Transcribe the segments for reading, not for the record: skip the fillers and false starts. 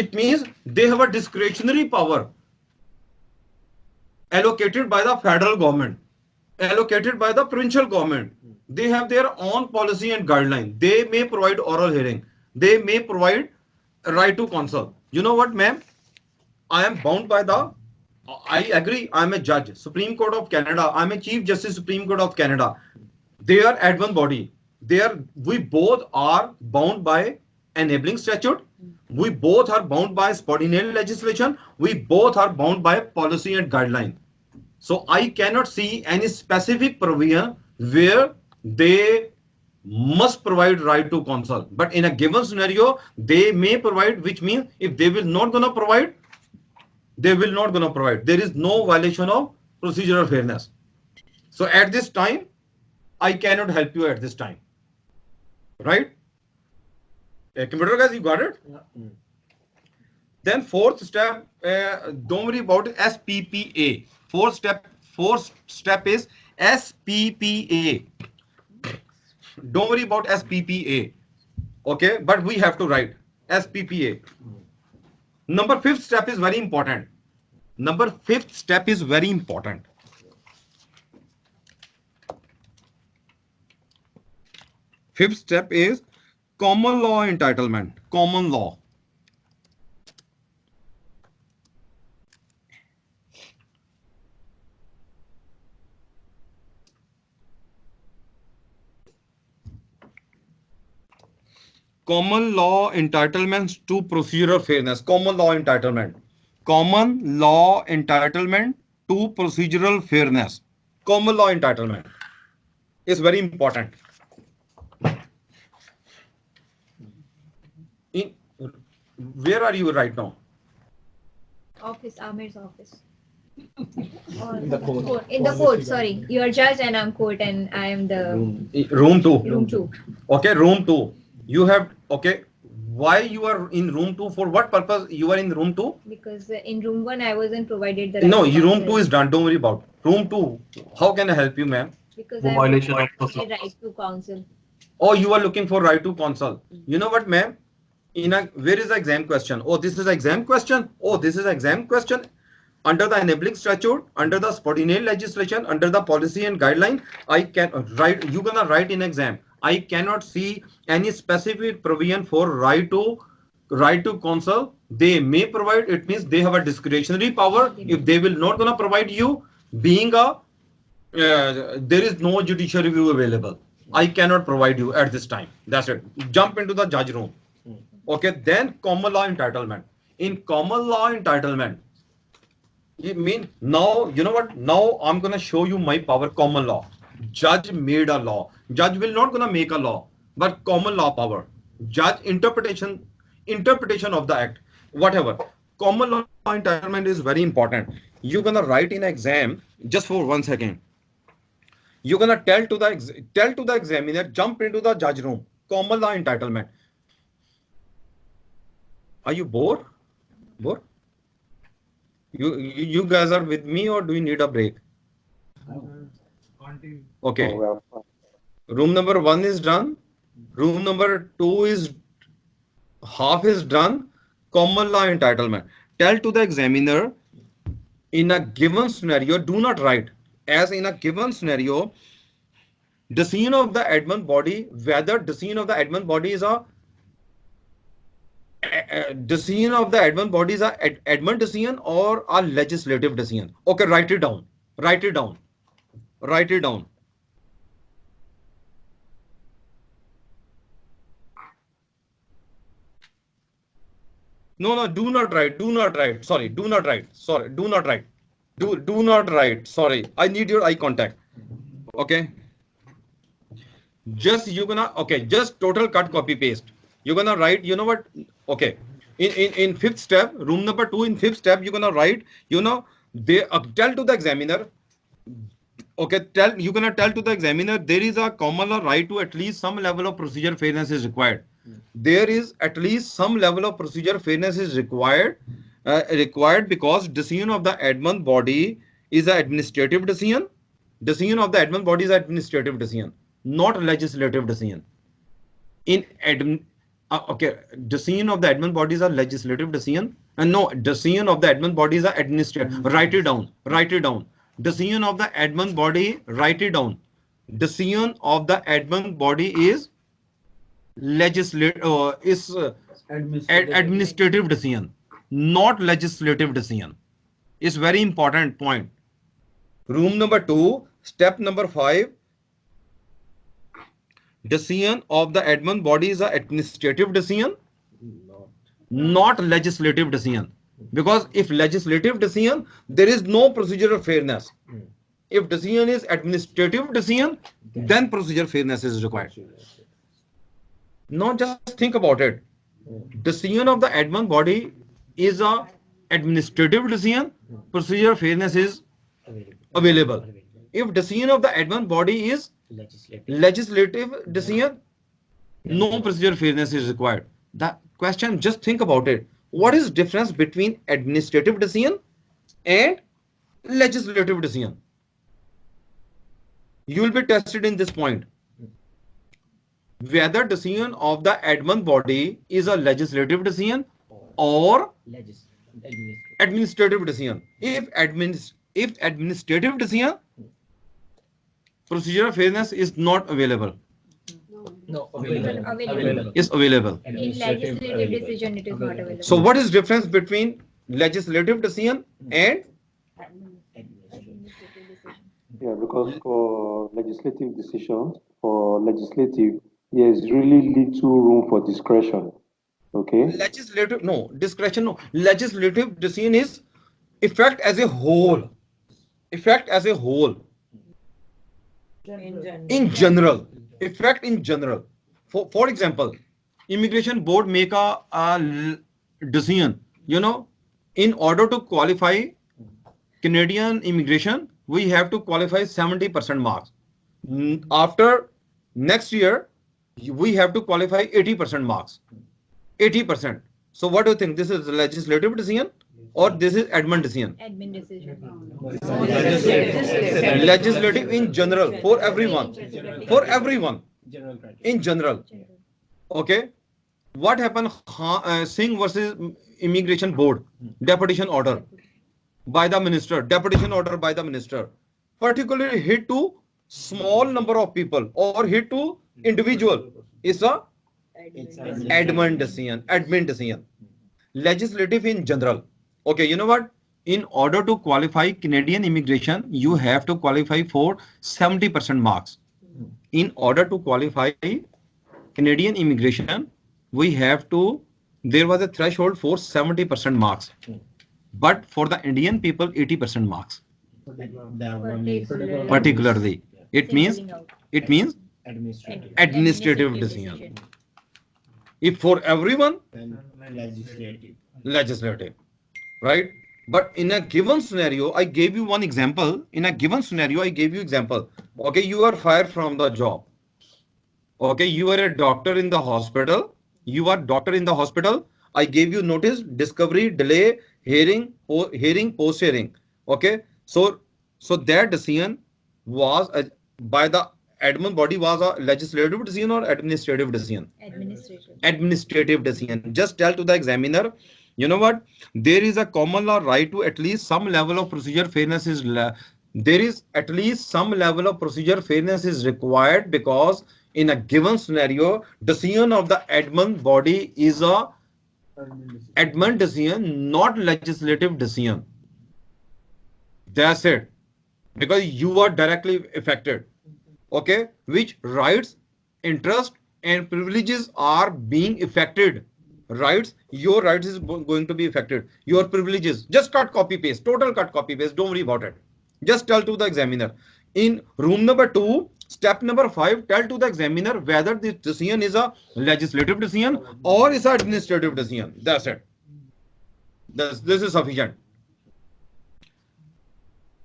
it means they have a discretionary power allocated by the federal government, allocated by the provincial government. They have their own policy and guideline. They may provide oral hearing. They may provide right to counsel. You know what, ma'am? I am bound by the, I agree, I am a judge, Supreme Court of Canada. I am a Chief Justice, Supreme Court of Canada. They are at one body. We both are bound by enabling statute. We both are bound by subordinate legislation. We both are bound by policy and guideline. So I cannot see any specific provision where they must provide right to counsel. But in a given scenario, they may provide, which means if they will not gonna provide, they will not gonna provide. There is no violation of procedural fairness. So at this time, I cannot help you at this time. Right? Computer guys, you got it? Yeah. Then fourth step, don't worry about SPPA. Fourth step is SPPA. Don't worry about SPPA. Okay, but we have to write SPPA. Number fifth step is very important. Number fifth step is very important. Fifth step is common law entitlement. Common law. Common law entitlements to procedural fairness. Common law entitlement. Common law entitlement to procedural fairness. Common law entitlement is very important. Where are you right now? Office, Aamer's office. In the court. In the court, sorry. You are judge and I'm court and I am the... Room 2. Room 2. Okay, room 2. You have, okay. Why you are in room 2? For what purpose you are in room 2? Because in room 1 I wasn't provided the... No, room 2 is done. Don't worry about room 2. How can I help you, ma'am? Because I have a right to counsel. Oh, you are looking for right to counsel. You know what, ma'am? Where is the exam question? Oh, this is the exam question. Oh, this is the exam question. Under the enabling statute, under the subordinate legislation, under the policy and guideline, I can write. You're gonna write in exam. I cannot see any specific provision for right to counsel. They may provide. It means they have a discretionary power. If they will not gonna provide you, being a there is no judicial review available. I cannot provide you at this time. That's it. Jump into the judge room. Okay, then common law entitlement. In common law entitlement, you mean now, you know what? Now I'm going to show you my power. Common law. Judge made a law. Judge will not going to make a law, but common law power. Judge interpretation of the act, whatever. Common law entitlement is very important. You're going to write in exam, just for 1 second. You're going to tell to the examiner, jump into the judge room. Common law entitlement. Are you bored? Bored? You guys are with me or do you need a break? Okay. Room number 1 is done. Room number 2 is half is done. Common law entitlement. Tell to the examiner in a given scenario, do not write as in a given scenario, decision of the admin body, whether decision of the admin body is a decision of the admin body is a admin decision or a legislative decision. Okay, write it down. Write it down. Write it down. No, do not write. Do not write. Sorry, do not write. Sorry, do not write. Do not write. Sorry, I need your eye contact. Okay. Just you're gonna, okay, just total cut, copy, paste. You're gonna write, you know what? Okay. In fifth step, room number 2, in fifth step, you're gonna write, you know, they tell to the examiner. Okay, you're gonna tell to the examiner there is a common law right to at least some level of procedure fairness is required. There is at least some level of procedure fairness is required because decision of the admin body is an administrative decision. Decision of the admin body is an administrative decision, not a legislative decision. In Okay, decision of the admin bodies are legislative decision, and no, decision of the admin bodies are administrative. Write it down. Write it down. Decision of the admin body. Write it down. Decision of the admin body is legislative. Administrative decision, not legislative decision. Is very important point. Room number 2, step number 5. Decision of the admin body is a administrative decision, not legislative decision. Because if legislative decision, there is no procedural fairness. If decision is administrative decision, then procedural fairness is required. Now just think about it. Decision of the admin body is a administrative decision, procedural fairness is available. If decision of the admin body is legislative decision, no procedural fairness is required. The question, just think about it. What is difference between administrative decision and legislative decision? You will be tested in this point. Whether decision of the admin body is a legislative decision or administrative decision. If administrative decision, procedural fairness is not available. No, Available. Is available. In legislative decision, it is not available. So what is difference between legislative decision and Yeah, because for legislative decisions, for legislative, there is really little room for discretion. Okay. legislative? No, discretion. No, legislative decision is effect as a whole. Effect as a whole. In general, effect in general. For example, immigration board make a decision. You know, in order to qualify Canadian immigration, we have to qualify 70% marks. After next year, we have to qualify 80% marks. 80%. So what do you think? This is a legislative decision or this is admin decision? Admin decision. Legislative in general, for everyone. For everyone. In general. Okay. What happened? Singh versus Immigration Board, deputation order by the minister, deputation order by the minister, particularly hit to small number of people or hit to individual is a admin decision. Legislative in general. Okay, you know what? In order to qualify Canadian immigration, you have to qualify for 70% marks. In order to qualify Canadian immigration, we have to, there was a threshold for 70% marks. But for the Indian people, 80% marks. Particularly, it means administrative decision. If for everyone, legislative, right? But in a given scenario, I gave you one example. In a given scenario, I gave you example. Okay, you are fired from the job. Okay, you are a doctor in the hospital. I gave you notice, discovery, delay, hearing, post-hearing. Okay, so that decision was by the admin body was a legislative decision or administrative decision? Administrative decision. Just tell to the examiner, you know what? There is a common law right to at least some level of procedure fairness is there is at least some level of procedure fairness is required because in a given scenario, decision of the admin body is a admin decision, not legislative decision. That's it. Because you are directly affected. Okay, which rights, interest, and privileges are being affected. Rights, your rights is going to be affected. Your privileges, just cut, copy, paste, total cut, copy, paste. Don't worry about it. Just tell to the examiner. In room number 2, step number 5, tell to the examiner whether this decision is a legislative decision or is an administrative decision. That's it. This is sufficient.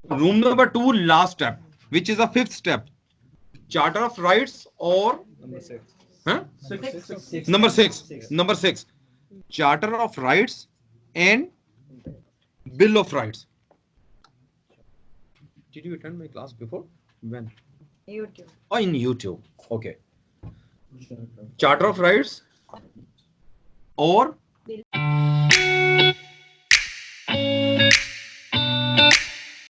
Room number 2, last step, which is a 5th step. Charter of Rights or Number 6. Charter of Rights and Bill of Rights. Did you attend my class before? When? YouTube. Oh, in YouTube. Okay. Charter of Rights or